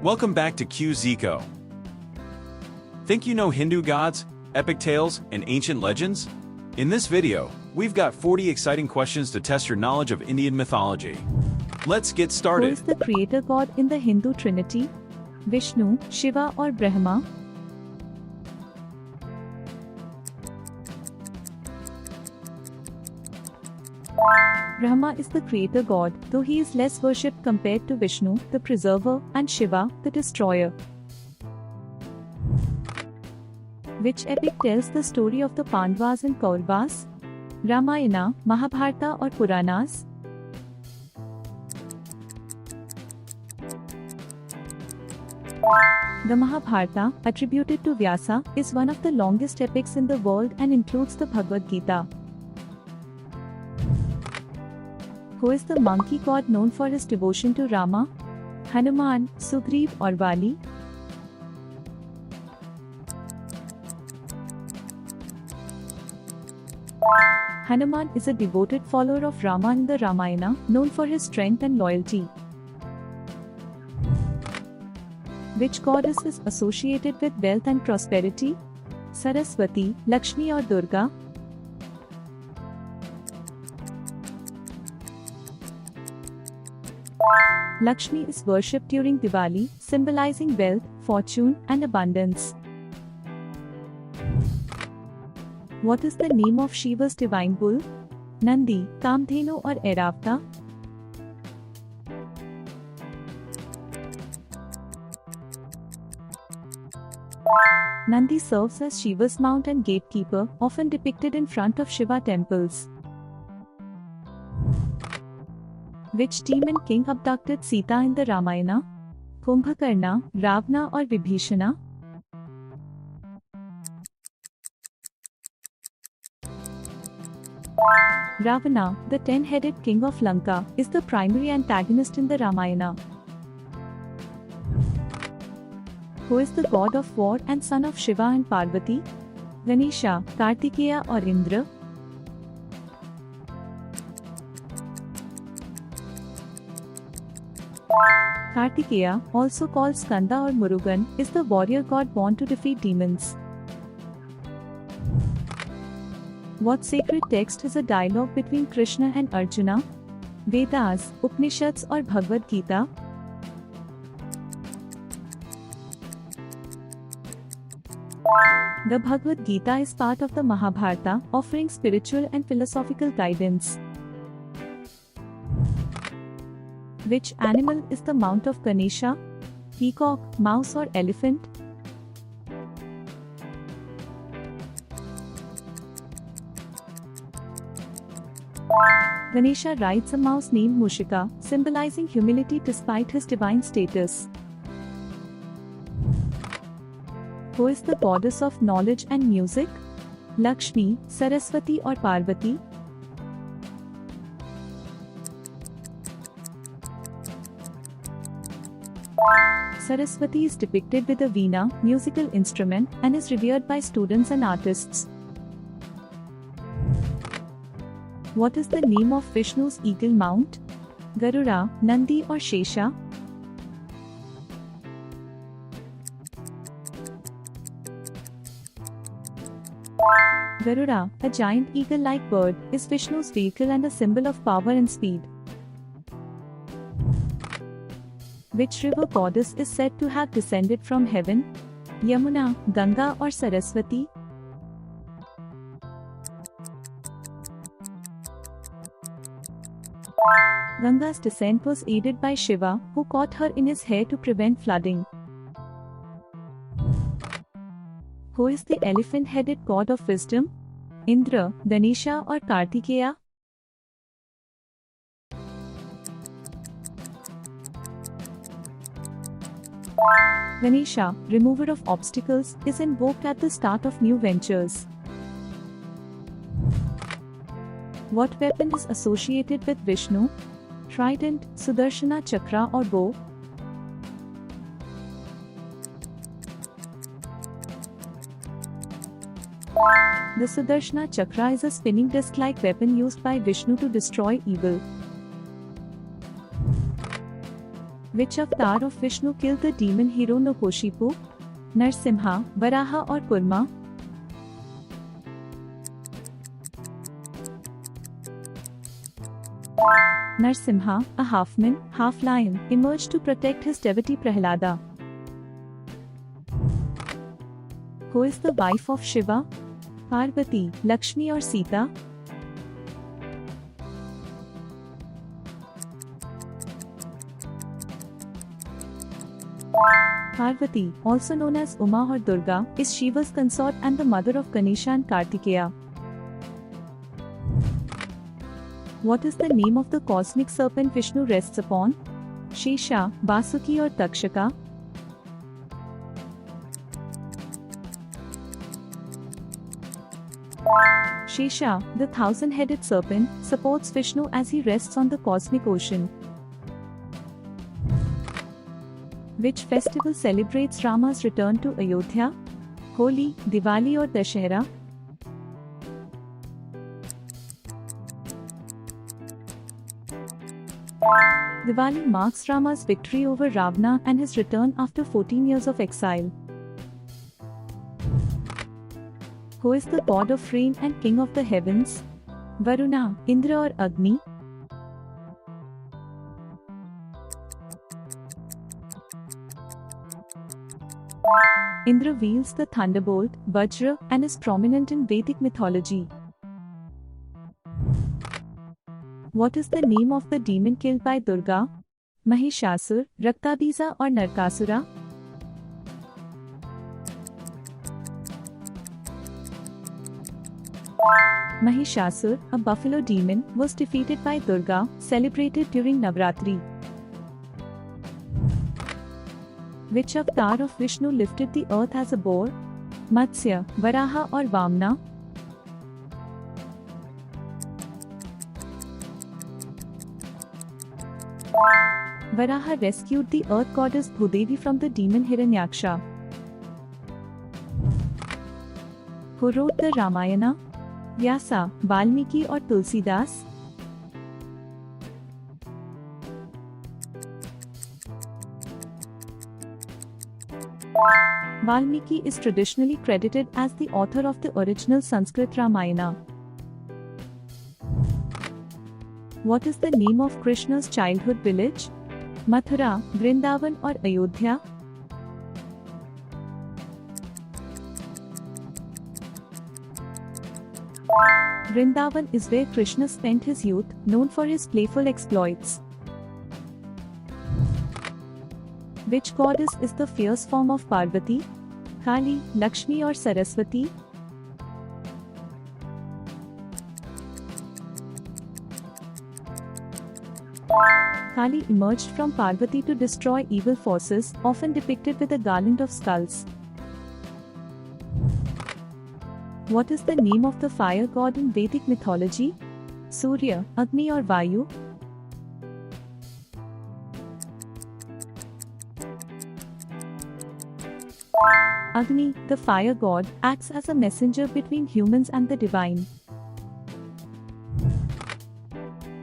Welcome back to QZeco. Think you know Hindu gods, epic tales, and ancient legends? In this video, we've got 40 exciting questions to test your knowledge of Indian mythology. Let's get Who started. is the creator god in the Hindu trinity? Vishnu, Shiva or Brahma? Brahma is the creator god, though he is less worshipped compared to Vishnu, the preserver, and Shiva, the destroyer. Which epic tells the story of the Pandavas and Kauravas? Ramayana, Mahabharata or Puranas? The Mahabharata, attributed to Vyasa, is one of the longest epics in the world and includes the Bhagavad Gita. Who is the monkey god known for his devotion to Rama? Hanuman, Sugriv or Vali? Hanuman is a devoted follower of Rama in the Ramayana, known for his strength and loyalty. Which goddess is associated with wealth and prosperity? Saraswati, Lakshmi or Durga? Lakshmi is worshipped during Diwali, symbolizing wealth, fortune, and abundance. What is the name of Shiva's divine bull? Nandi, Kamdhenu or Airavata? Nandi serves as Shiva's mount and gatekeeper, often depicted in front of Shiva temples. Which demon king abducted Sita in the Ramayana? Kumbhakarna, Ravana or Vibhishana? Ravana, the 10-headed king of Lanka, is the primary antagonist in the Ramayana. Who is the god of war and son of Shiva and Parvati? Ganesha, Kartikeya or Indra? Kartikeya, also called Skanda or Murugan, is the warrior god born to defeat demons. What sacred text is a dialogue between Krishna and Arjuna? Vedas, Upanishads or Bhagavad Gita? The Bhagavad Gita is part of the Mahabharata, offering spiritual and philosophical guidance. Which animal is the mount of Ganesha? Peacock, mouse or elephant? Ganesha rides a mouse named Mushika, symbolizing humility despite his divine status. Who is the goddess of knowledge and music? Lakshmi, Saraswati or Parvati? Saraswati is depicted with a veena, musical instrument, and is revered by students and artists. What is the name of Vishnu's eagle mount? Garuda, Nandi or Shesha? Garuda, a giant eagle-like bird, is Vishnu's vehicle and a symbol of power and speed. Which river goddess is said to have descended from heaven? Yamuna, Ganga or Saraswati? Ganga's descent was aided by Shiva, who caught her in his hair to prevent flooding. Who is the elephant-headed god of wisdom? Indra, Ganesha or Kartikeya? Ganesha, remover of obstacles, is invoked at the start of new ventures. What weapon is associated with Vishnu? Trident, Sudarshana Chakra or bow? The Sudarshana Chakra is a spinning disc-like weapon used by Vishnu to destroy evil. Which avatar of Vishnu killed the demon hero Noposhipu? Narsimha, Varaha or Kurma? Narsimha, a half-man, half-lion, emerged to protect his devotee Prahlada. Who is the wife of Shiva? Parvati, Lakshmi or Sita? Parvati, also known as Uma or Durga, is Shiva's consort and the mother of Ganesha and Kartikeya. What is the name of the cosmic serpent Vishnu rests upon? Shesha, Vasuki or Takshaka? Shesha, the thousand-headed serpent, supports Vishnu as he rests on the cosmic ocean. Which festival celebrates Rama's return to Ayodhya? Holi, Diwali or Dashera? Diwali marks Rama's victory over Ravana and his return after 14 years of exile. Who is the god of rain and king of the heavens? Varuna, Indra or Agni? Indra wields the thunderbolt, Vajra, and is prominent in Vedic mythology. What is the name of the demon killed by Durga? Mahishasur, Raktabisa or Narkasura? Mahishasur, a buffalo demon, was defeated by Durga, celebrated during Navratri. Which avatar of Vishnu lifted the earth as a boar? Matsya, Varaha or Vamna? Varaha rescued the earth goddess Bhudevi from the demon Hiranyaksha. Who wrote the Ramayana? Vyasa, Valmiki or Tulsidas? Valmiki is traditionally credited as the author of the original Sanskrit Ramayana. What is the name of Krishna's childhood village? Mathura, Vrindavan or Ayodhya? Vrindavan is where Krishna spent his youth, known for his playful exploits. Which goddess is the fierce form of Parvati? Kali, Lakshmi or Saraswati? Kali emerged from Parvati to destroy evil forces, often depicted with a garland of skulls. What is the name of the fire god in Vedic mythology? Surya, Agni or Vayu? Agni, the fire god, acts as a messenger between humans and the divine.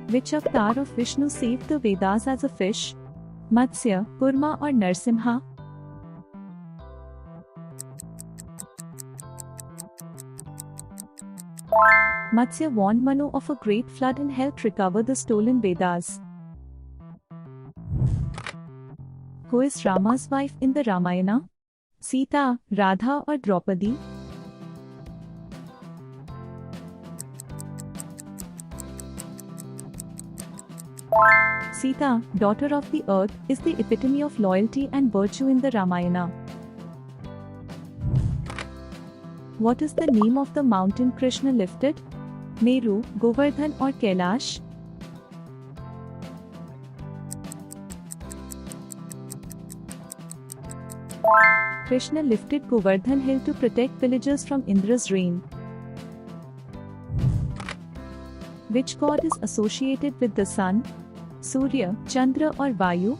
Which avatar of Vishnu saved the Vedas as a fish? Matsya, Kurma or Narsimha? Matsya warned Manu of a great flood and helped recover the stolen Vedas. Who is Rama's wife in the Ramayana? Sita, Radha or Draupadi? Sita, daughter of the earth, is the epitome of loyalty and virtue in the Ramayana. What is the name of the mountain Krishna lifted? Meru, Govardhan or Kailash? Krishna lifted Govardhan hill to protect villagers from Indra's reign. Which god is associated with the sun? Surya, Chandra or Vayu?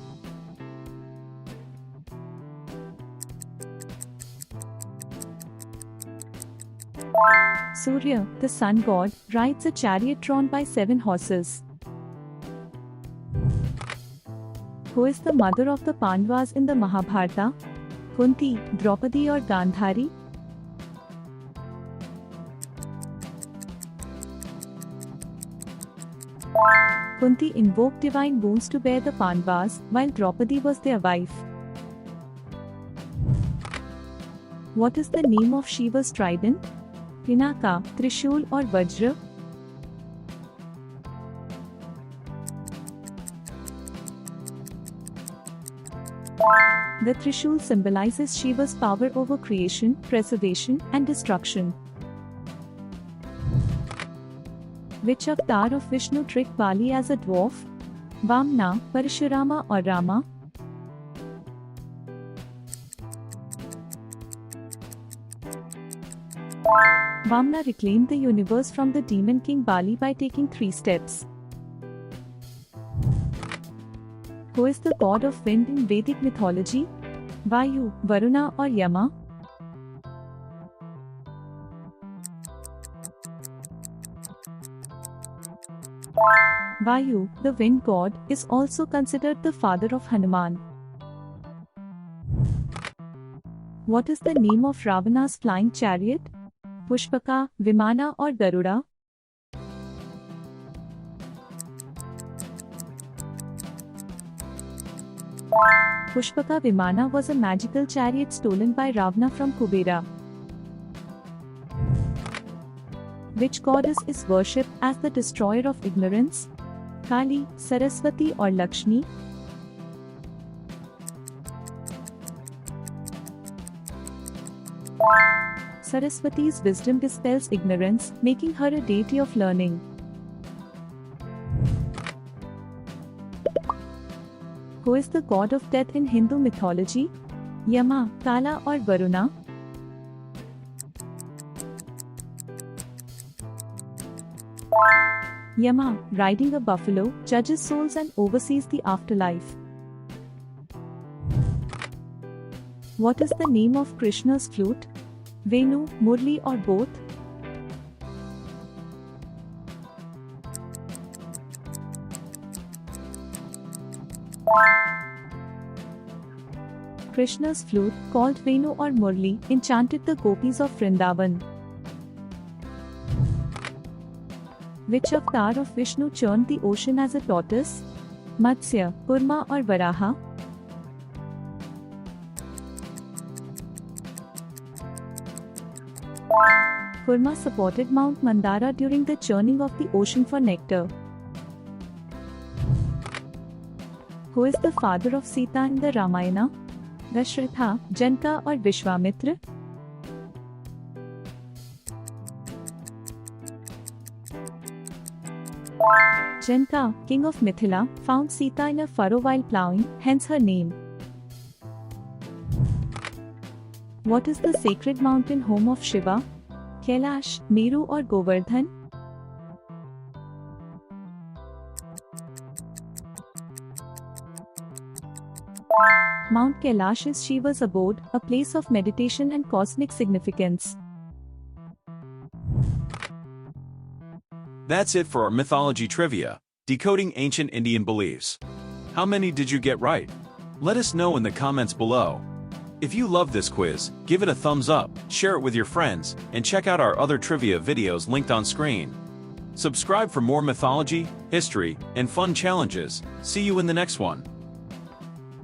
Surya, the sun god, rides a chariot drawn by 7 horses. Who is the mother of the Pandavas in the Mahabharata? Kunti, Draupadi or Gandhari? Kunti invoked divine boons to bear the Pandavas, while Draupadi was their wife. What is the name of Shiva's trident? Pinaka, Trishul or Vajra? The Trishul symbolizes Shiva's power over creation, preservation, and destruction. Which avatar of Vishnu tricked Bali as a dwarf? Vamna, Parashurama or Rama? Vamna reclaimed the universe from the demon king Bali by taking 3 steps. Who is the god of wind in Vedic mythology? Vayu, Varuna or Yama? Vayu, the wind god, is also considered the father of Hanuman. What is the name of Ravana's flying chariot? Pushpaka, Vimana or Garuda? Pushpaka Vimana was a magical chariot stolen by Ravana from Kubera. Which goddess is worshipped as the destroyer of ignorance? Kali, Saraswati or Lakshmi? Saraswati's wisdom dispels ignorance, making her a deity of learning. Who is the god of death in Hindu mythology? Yama, Kala or Varuna? Yama, riding a buffalo, judges souls and oversees the afterlife. What is the name of Krishna's flute? Venu, Murli or both? Krishna's flute, called Venu or Murli, enchanted the gopis of Vrindavan. Which avatar of Vishnu churned the ocean as a tortoise? Matsya, Kurma or Varaha? Kurma supported Mount Mandara during the churning of the ocean for nectar. Who is the father of Sita in the Ramayana? Dashratha, Janaka or Vishwamitra? Janaka, king of Mithila, found Sita in a furrow while ploughing, hence her name. What is the sacred mountain home of Shiva? Kailash, Meru or Govardhan? Mount Kailash is Shiva's abode, a place of meditation and cosmic significance. That's it for our mythology trivia, decoding ancient Indian beliefs. How many did you get right? Let us know in the comments below. If you love this quiz, give it a thumbs up, share it with your friends, and check out our other trivia videos linked on screen. Subscribe for more mythology, history, and fun challenges. See you in the next one.